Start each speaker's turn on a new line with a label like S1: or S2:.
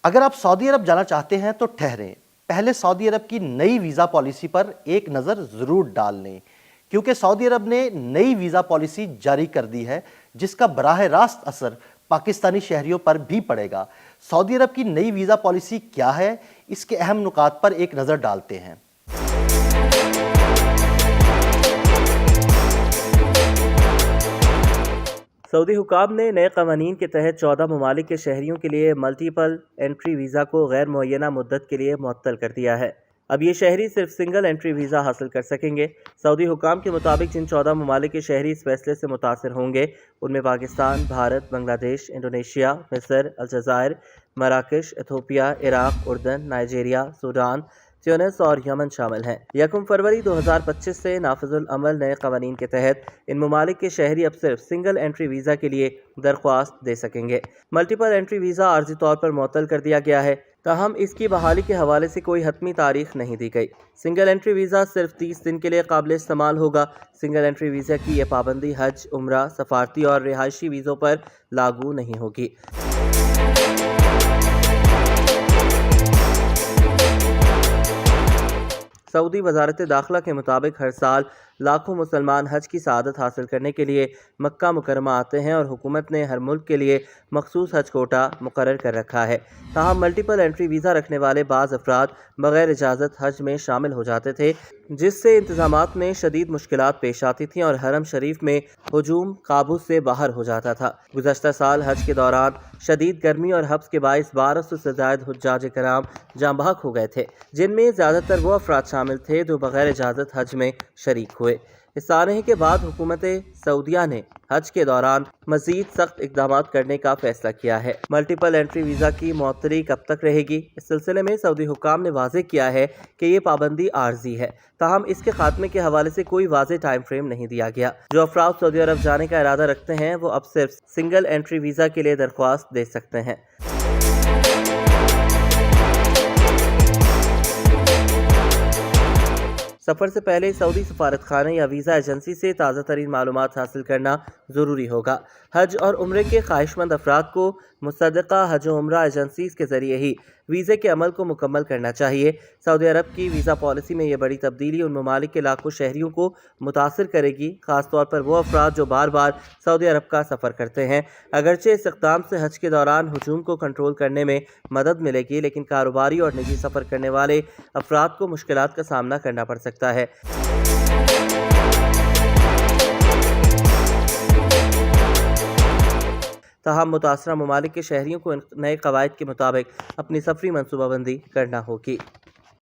S1: اگر آپ سعودی عرب جانا چاہتے ہیں تو ٹھہریں، پہلے سعودی عرب کی نئی ویزا پالیسی پر ایک نظر ضرور ڈال لیں، کیونکہ سعودی عرب نے نئی ویزا پالیسی جاری کر دی ہے جس کا براہ راست اثر پاکستانی شہریوں پر بھی پڑے گا۔ سعودی عرب کی نئی ویزا پالیسی کیا ہے، اس کے اہم نکات پر ایک نظر ڈالتے ہیں۔
S2: سعودی حکام نے نئے قوانین کے تحت 14 ممالک کے شہریوں کے لیے ملٹیپل انٹری ویزا کو غیر معینہ مدت کے لیے معطل کر دیا ہے۔ اب یہ شہری صرف سنگل انٹری ویزا حاصل کر سکیں گے۔ سعودی حکام کے مطابق جن 14 ممالک کے شہری اس فیصلے سے متاثر ہوں گے ان میں پاکستان، بھارت، بنگلہ دیش، انڈونیشیا، مصر، الجزائر، مراکش، ایتھوپیا، عراق، اردن، نائجیریا، سوڈان، تیونس اور یمن شامل ہیں۔ 1 فروری 2025 سے نافذ العمل نئے قوانین کے تحت ان ممالک کے شہری اب صرف سنگل انٹری ویزا کے لیے درخواست دے سکیں گے۔ ملٹیپل انٹری ویزا عارضی طور پر معطل کر دیا گیا ہے، تاہم اس کی بحالی کے حوالے سے کوئی حتمی تاریخ نہیں دی گئی۔ سنگل انٹری ویزا صرف 30 دن کے لیے قابل استعمال ہوگا۔ سنگل انٹری ویزا کی یہ پابندی حج، عمرہ، سفارتی اور رہائشی ویزوں پر لاگو نہیں ہوگی۔ سعودی وزارت داخلہ کے مطابق ہر سال لاکھوں مسلمان حج کی سعادت حاصل کرنے کے لیے مکہ مکرمہ آتے ہیں اور حکومت نے ہر ملک کے لیے مخصوص حج کوٹا مقرر کر رکھا ہے۔ تاہم ملٹیپل انٹری ویزا رکھنے والے بعض افراد بغیر اجازت حج میں شامل ہو جاتے تھے، جس سے انتظامات میں شدید مشکلات پیش آتی تھیں اور حرم شریف میں ہجوم قابو سے باہر ہو جاتا تھا۔ گزشتہ سال حج کے دوران شدید گرمی اور حبس کے باعث 1200 سے زائد حجاج کرام جاں بحق ہو گئے تھے، جن میں زیادہ تر وہ افراد شامل تھے جو بغیر اجازت حج میں شریک ہوئے۔ اس سانحے کے بعد حکومت سعودیہ نے حج کے دوران مزید سخت اقدامات کرنے کا فیصلہ کیا ہے۔ ملٹیپل انٹری ویزا کی معطلی کب تک رہے گی؟ اس سلسلے میں سعودی حکام نے واضح کیا ہے کہ یہ پابندی عارضی ہے، تاہم اس کے خاتمے کے حوالے سے کوئی واضح ٹائم فریم نہیں دیا گیا۔ جو افراد سعودی عرب جانے کا ارادہ رکھتے ہیں وہ اب صرف سنگل انٹری ویزا کے لیے درخواست دے سکتے ہیں۔ سفر سے پہلے سعودی سفارت خانے یا ویزا ایجنسی سے تازہ ترین معلومات حاصل کرنا ضروری ہوگا۔ حج اور عمرے کے خواہش مند افراد کو مصدقہ حج و عمرہ ایجنسیز کے ذریعے ہی ویزے کے عمل کو مکمل کرنا چاہیے۔ سعودی عرب کی ویزا پالیسی میں یہ بڑی تبدیلی ان ممالک کے لاکھوں شہریوں کو متاثر کرے گی، خاص طور پر وہ افراد جو بار بار سعودی عرب کا سفر کرتے ہیں۔ اگرچہ اس اقدام سے حج کے دوران ہجوم کو کنٹرول کرنے میں مدد ملے گی، لیکن کاروباری اور نجی سفر کرنے والے افراد کو مشکلات کا سامنا کرنا پڑ سکتا ہے۔ تاہم متاثرہ ممالک کے شہریوں کو نئے قواعد کے مطابق اپنی سفری منصوبہ بندی کرنا ہوگی۔